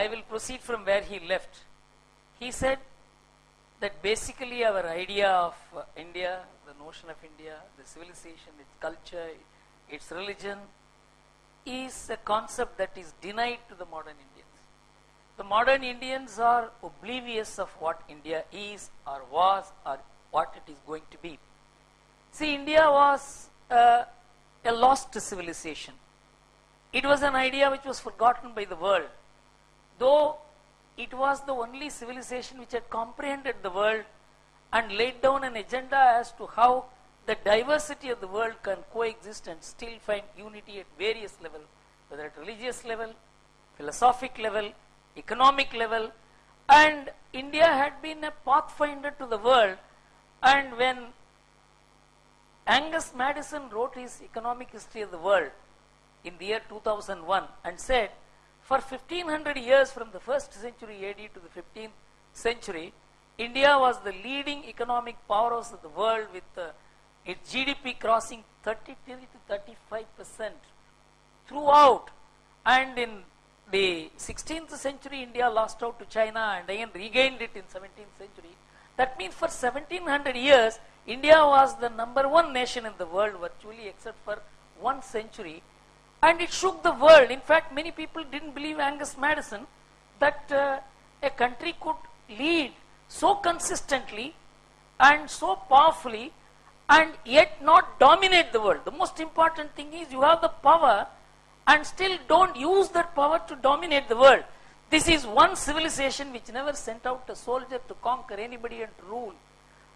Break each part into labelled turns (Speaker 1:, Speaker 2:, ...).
Speaker 1: I will proceed from where he left. He said that basically our idea of India, the notion of India, the civilization, its culture, its religion, is a concept that is denied to the modern Indians. The modern Indians are oblivious of what India is or was or what it is going to be. See, India was a lost civilization. It was an idea which was forgotten by the world. Though it was the only civilization which had comprehended the world and laid down an agenda as to how the diversity of the world can coexist and still find unity at various levels, whether at religious level, philosophic level, economic level, and India had been a pathfinder to the world. And when Angus Madison wrote his economic history of the world in the year 2001 and said, for 1500 years from the 1st century AD to the 15th century, India was the leading economic powerhouse of the world with its GDP crossing 33 to 35% throughout. And in the 16th century, India lost out to China and again regained it in 17th century. That means for 1700 years, India was the #1 nation in the world virtually except for 1 century. And it shook the world. In fact, many people didn't believe Angus Madison that a country could lead so consistently and so powerfully and yet not dominate the world. The most important thing is you have the power and still don't use that power to dominate the world. This is one civilization which never sent out a soldier to conquer anybody and to rule.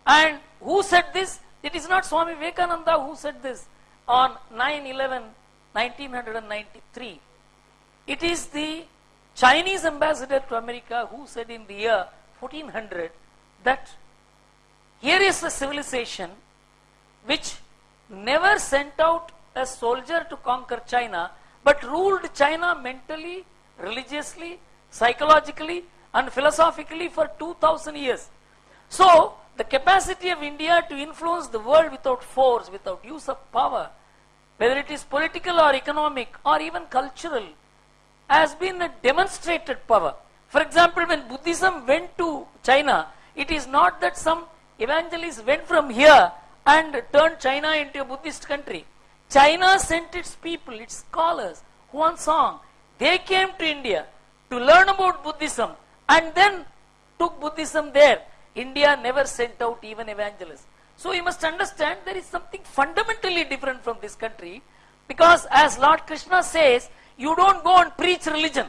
Speaker 1: And who said this? It is not Swami Vivekananda who said this on 9/11/1993. It is the Chinese ambassador to America who said in the year 1400 that here is a civilization which never sent out a soldier to conquer China but ruled China mentally, religiously, psychologically and philosophically for 2000 years. So the capacity of India to influence the world without force, without use of power, whether it is political or economic or even cultural, has been a demonstrated power. For example, when Buddhism went to China, it is not that some evangelists went from here and turned China into a Buddhist country. China sent its people, its scholars, Huan Song. They came to India to learn about Buddhism and then took Buddhism there. India never sent out even evangelists. So you must understand there is something fundamentally different from this country, because as Lord Krishna says, you don't go and preach religion.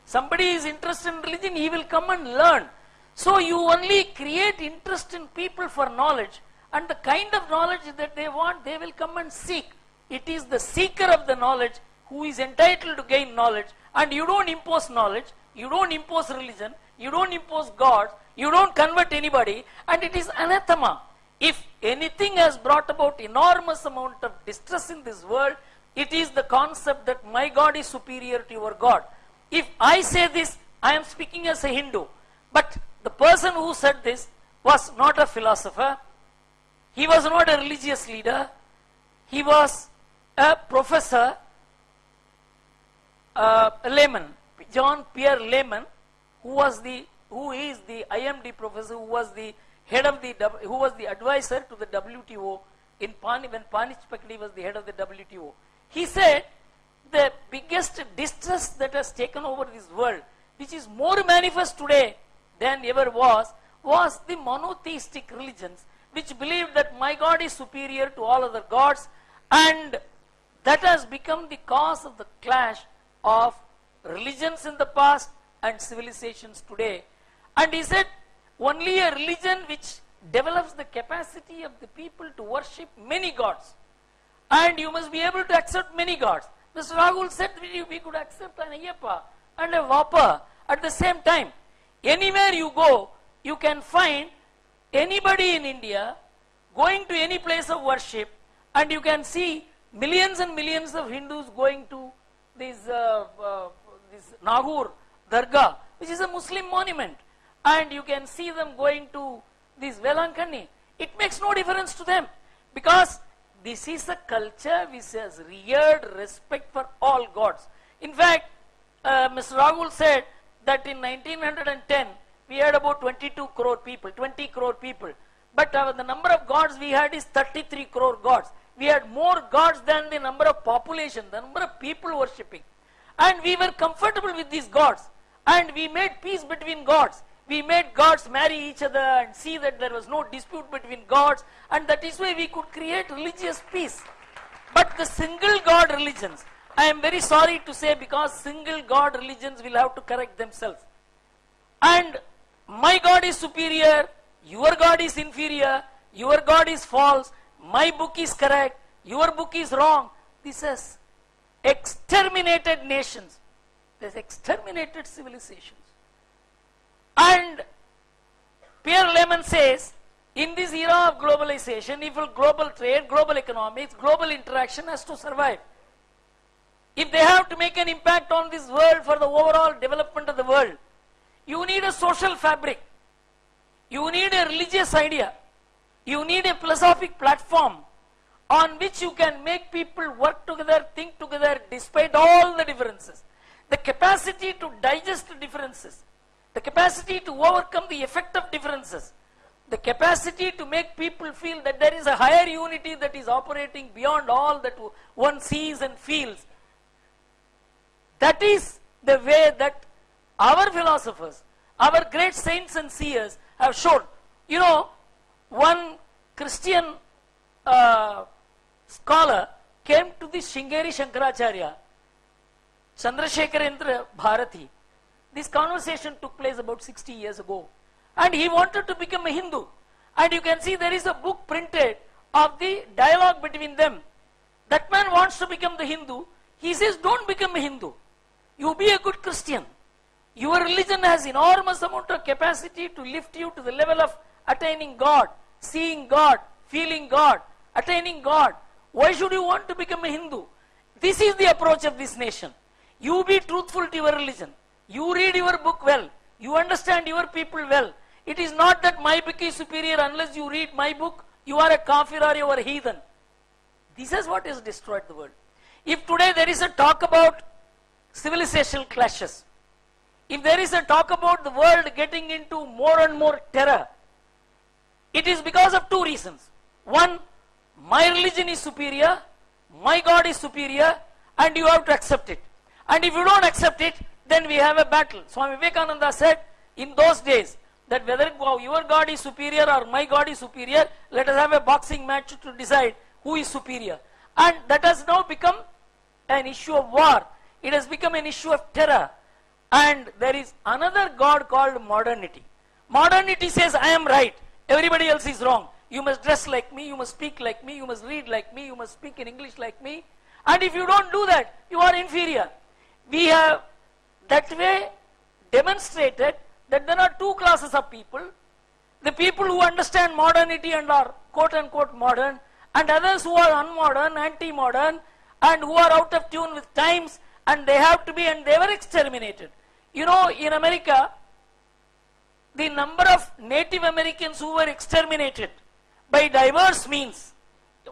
Speaker 1: Somebody is interested in religion, he will come and learn. So you only create interest in people for knowledge, and the kind of knowledge that they want, they will come and seek. It is the seeker of the knowledge who is entitled to gain knowledge, and you don't impose knowledge, you don't impose religion, you don't impose God, you don't convert anybody, and it is anathema. If anything has brought about enormous amount of distress in this world, it is the concept that my God is superior to your God. If I say this, I am speaking as a Hindu, but the person who said this was not a philosopher, he was not a religious leader, he was a professor, a layman, John Pierre Layman, who is the IMD professor, who was the head of who was the advisor to the WTO when Panish Pakdi was the head of the WTO. He said the biggest distress that has taken over this world, which is more manifest today than ever was the monotheistic religions, which believe that my God is superior to all other gods, and that has become the cause of the clash of religions in the past and civilizations today. And he said only a religion which develops the capacity of the people to worship many gods, and you must be able to accept many gods. Mr. Rahul said we could accept an Ayyappa and a Vappa at the same time. Anywhere you go, you can find anybody in India going to any place of worship, and you can see millions and millions of Hindus going to this Nagur Dargah, which is a Muslim monument, and you can see them going to this Velankani. It makes no difference to them, because this is a culture which has reared respect for all gods. In fact, Mr. Rahul said that in 1910 we had about 22 crore people, 20 crore people. But the number of gods we had is 33 crore gods. We had more gods than the number of population, the number of people worshipping. And we were comfortable with these gods. And we made peace between gods. We made gods marry each other and see that there was no dispute between gods. And that is why we could create religious peace. But the single god religions, I am very sorry to say, because single god religions will have to correct themselves. And my God is superior, your God is inferior, your God is false, my book is correct, your book is wrong. This has exterminated nations. This exterminated civilizations. And Pierre Lehman says, in this era of globalization, if global trade, global economics, global interaction has to survive, if they have to make an impact on this world for the overall development of the world, you need a social fabric. You need a religious idea. You need a philosophic platform on which you can make people work together, think together, despite all the differences. The capacity to digest differences. The capacity to overcome the effect of differences. The capacity to make people feel that there is a higher unity that is operating beyond all that one sees and feels. That is the way that our philosophers, our great saints and seers have shown. You know, one Christian scholar came to the Shringeri Shankaracharya, Chandrasekharendra Bharati. This conversation took place about 60 years ago. And he wanted to become a Hindu. And you can see there is a book printed of the dialogue between them. That man wants to become the Hindu. He says, don't become a Hindu. You be a good Christian. Your religion has enormous amount of capacity to lift you to the level of attaining God, seeing God, feeling God, attaining God. Why should you want to become a Hindu? This is the approach of this nation. You be truthful to your religion. You read your book well. You understand your people well. It is not that my book is superior unless you read my book. You are a kafir or you are a heathen. This is what has destroyed the world. If today there is a talk about civilizational clashes, if there is a talk about the world getting into more and more terror, it is because of two reasons. One, my religion is superior, my God is superior, and you have to accept it. And if you don't accept it, then we have a battle. Swami Vivekananda said in those days that whether your God is superior or my God is superior, let us have a boxing match to decide who is superior. And that has now become an issue of war. It has become an issue of terror. And there is another God called modernity. Modernity says, I am right, everybody else is wrong. You must dress like me, you must speak like me, you must read like me, you must speak in English like me. And if you don't do that, you are inferior. We have that way demonstrated that there are two classes of people. The people who understand modernity and are quote unquote modern, and others who are unmodern, anti-modern, and who are out of tune with times, and they have to be, and they were exterminated. You know, in America, the number of Native Americans who were exterminated by diverse means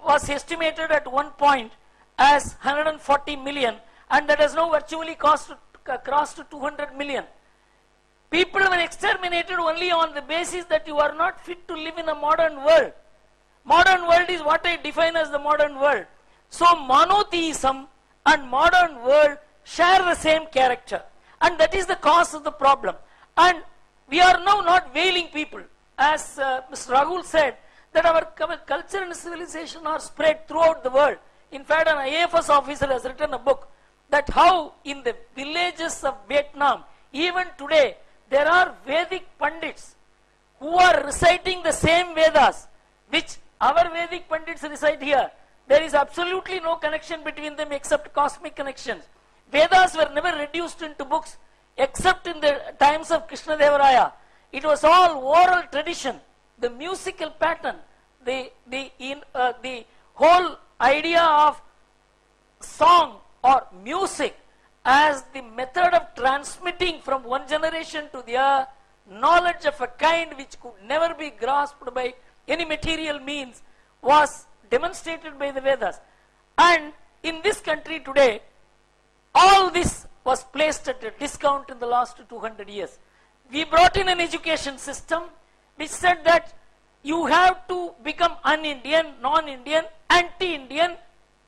Speaker 1: was estimated at one point as 140 million, and that has now virtually crossed to 200 million. People were exterminated only on the basis that you are not fit to live in a modern world. Modern world is what I define as the modern world. So monotheism and modern world share the same character, and that is the cause of the problem. And we are now not veiling people, as Mr. Rahul said, that our culture and civilization are spread throughout the world. In fact, an IAFS officer has written a book that how in the villages of Vietnam, even today, there are Vedic Pandits who are reciting the same Vedas which our Vedic Pandits recite here. There is absolutely no connection between them except cosmic connections. Vedas were never reduced into books except in the times of Krishna Deva Raya. It was all oral tradition, the musical pattern, the whole idea of song or music as the method of transmitting from one generation to the other knowledge of a kind which could never be grasped by any material means was demonstrated by the Vedas. And in this country today, all this was placed at a discount in the last 200 years. We brought in an education system which said that you have to become un-Indian, non-Indian, anti-Indian,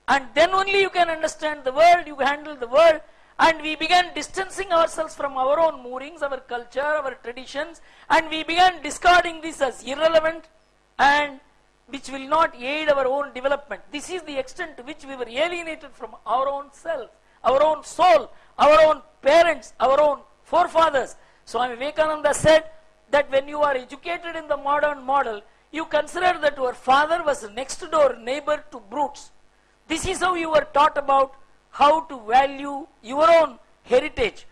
Speaker 1: and then only you can understand the world, you handle the world. And we began distancing ourselves from our own moorings, our culture, our traditions, and we began discarding this as irrelevant and which will not aid our own development. This is the extent to which we were alienated from our own self, our own soul, our own parents, our own forefathers. Swami Vivekananda said that when you are educated in the modern model, you consider that your father was a next door neighbor to brutes. This is how you were taught about how to value your own heritage.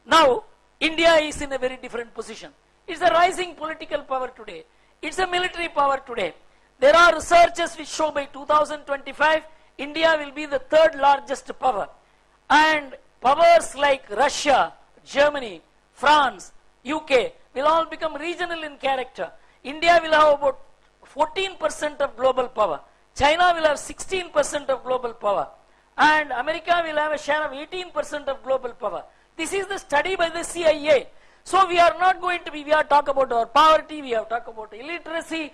Speaker 1: Now, India is in a very different position. It's a rising political power today. It's a military power today. There are researches which show by 2025, India will be the third largest power. And powers like Russia, Germany, France, UK will all become regional in character. India will have about 14% of global power. China will have 16% of global power. And America will have a share of 18% of global power. This is the study by the CIA. So we are not going to be, we are talking about our poverty, we have talked about illiteracy.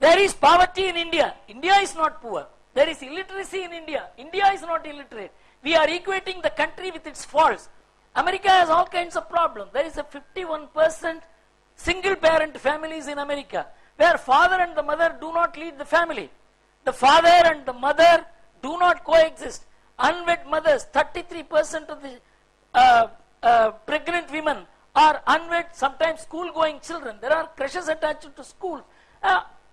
Speaker 1: There is poverty in India. India is not poor. There is illiteracy in India. India is not illiterate. We are equating the country with its faults. America has all kinds of problems. There is a 51% single parent families in America, where father and the mother do not lead the family. The father and the mother do not coexist. Unwed mothers, 33% of the pregnant women are unwed, sometimes school-going children. There are crashes attached to schools.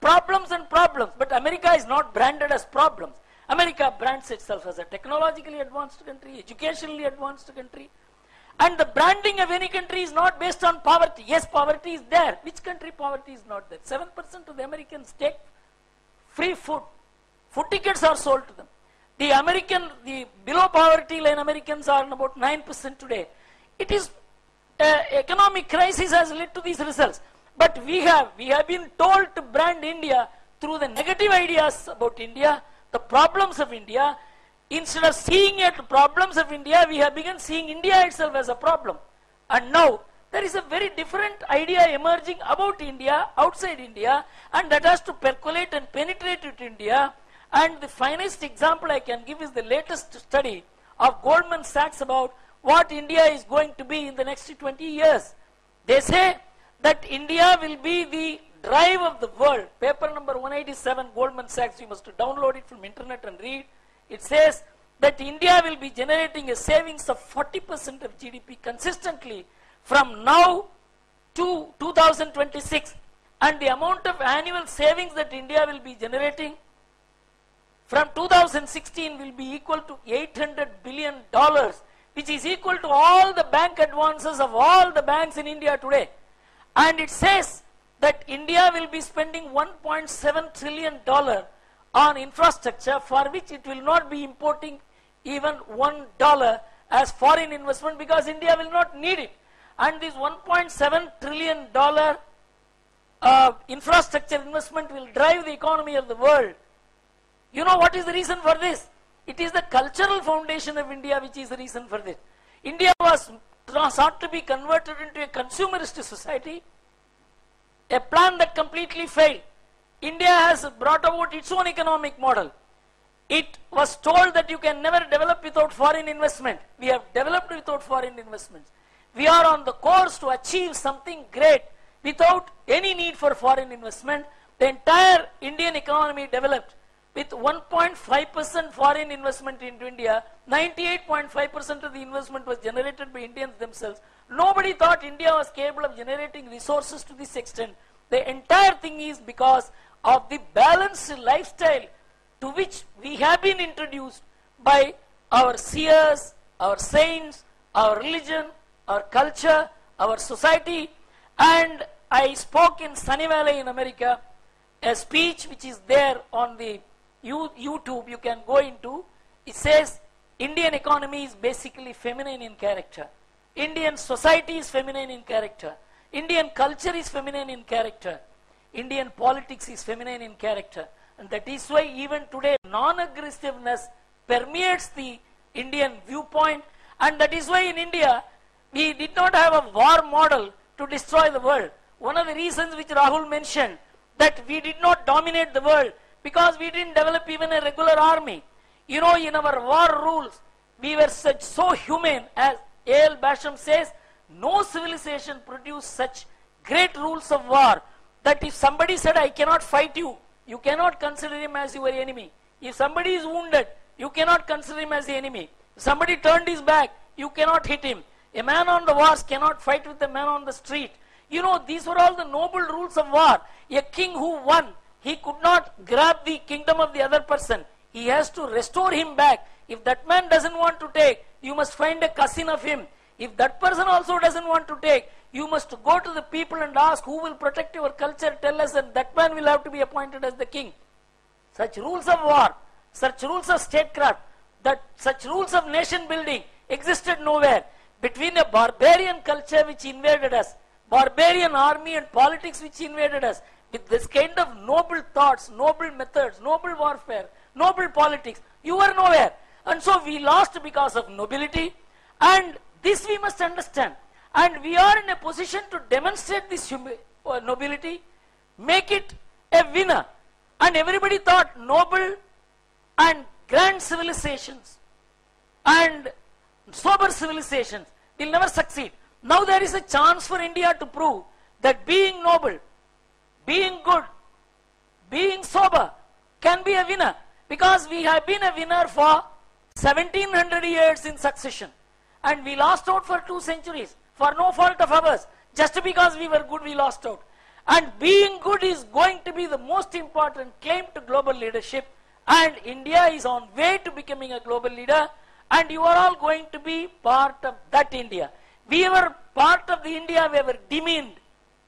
Speaker 1: Problems and problems, but America is not branded as problems. America brands itself as a technologically advanced country, educationally advanced country. And the branding of any country is not based on poverty. Yes, poverty is there. Which country poverty is not there? 7% of the Americans take free food. Food tickets are sold to them. The below poverty line Americans are about 9% today. It is economic crisis has led to these results. But we have been told to brand India through the negative ideas about India, the problems of India. Instead of seeing it problems of India, we have begun seeing India itself as a problem. And now there is a very different idea emerging about India, outside India, and that has to percolate and penetrate into India. And the finest example I can give is the latest study of Goldman Sachs about what India is going to be in the next 20 years. They say that India will be the drive of the world. Paper number 187, Goldman Sachs, you must download it from internet and read. It says that India will be generating a savings of 40% of GDP consistently from now to 2026. And the amount of annual savings that India will be generating from 2016 will be equal to $800 billion, which is equal to all the bank advances of all the banks in India today. And it says that India will be spending $1.7 trillion on infrastructure, for which it will not be importing even $1 as foreign investment, because India will not need it. And this $1.7 trillion infrastructure investment will drive the economy of the world. You know what is the reason for this? It is the cultural foundation of India which is the reason for this. India was sought to be converted into a consumerist society, a plan that completely failed. India has brought about its own economic model. It was told that you can never develop without foreign investment. We have developed without foreign investments. We are on the course to achieve something great without any need for foreign investment. The entire Indian economy developed with 1.5% foreign investment into India. 98.5% of the investment was generated by Indians themselves. Nobody thought India was capable of generating resources to this extent. The entire thing is because of the balanced lifestyle to which we have been introduced by our seers, our saints, our religion, our culture, our society. And I spoke in Sunny Valley in America, a speech which is there on the YouTube, you can go into. It says Indian economy is basically feminine in character. Indian society is feminine in character. Indian culture is feminine in character. Indian politics is feminine in character. And that is why even today non-aggressiveness permeates the Indian viewpoint. And that is why in India, we did not have a war model to destroy the world. One of the reasons which Rahul mentioned, that we did not dominate the world because we didn't develop even a regular army. You know, in our war rules, we were so humane, as A.L. Basham says, no civilization produced such great rules of war that if somebody said, I cannot fight you, you cannot consider him as your enemy. If somebody is wounded, you cannot consider him as the enemy. If somebody turned his back, you cannot hit him. A man on the wars cannot fight with a man on the street. You know, these were all the noble rules of war. A king who won, he could not grab the kingdom of the other person. He has to restore him back. If that man doesn't want to take, you must find a cousin of him. If that person also doesn't want to take, you must go to the people and ask who will protect your culture, tell us, and that man will have to be appointed as the king. Such rules of war, such rules of statecraft, such rules of nation building existed nowhere. Between a barbarian culture which invaded us, barbarian army and politics which invaded us, with this kind of noble thoughts, noble methods, noble warfare, noble politics, you were nowhere. And so we lost because of nobility, and this we must understand. And we are in a position to demonstrate this nobility, make it a winner. And everybody thought noble and grand civilizations and sober civilizations will never succeed. Now there is a chance for India to prove that being noble, being good, being sober can be a winner, because we have been a winner for 1700 years in succession, and we lost out for 2 centuries for no fault of ours. Just because we were good, we lost out. And being good is going to be the most important claim to global leadership, and India is on way to becoming a global leader, and you are all going to be part of that India. We were part of the India we were demeaned,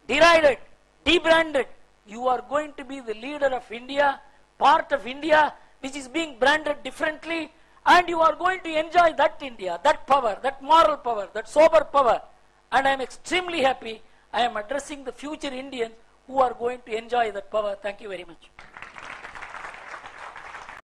Speaker 1: derided, debranded. You are going to be the leader of India, part of India which is being branded differently, and you are going to enjoy that India, that power, that moral power, that sober power. And I am extremely happy I am addressing the future Indians who are going to enjoy that power. Thank you very much.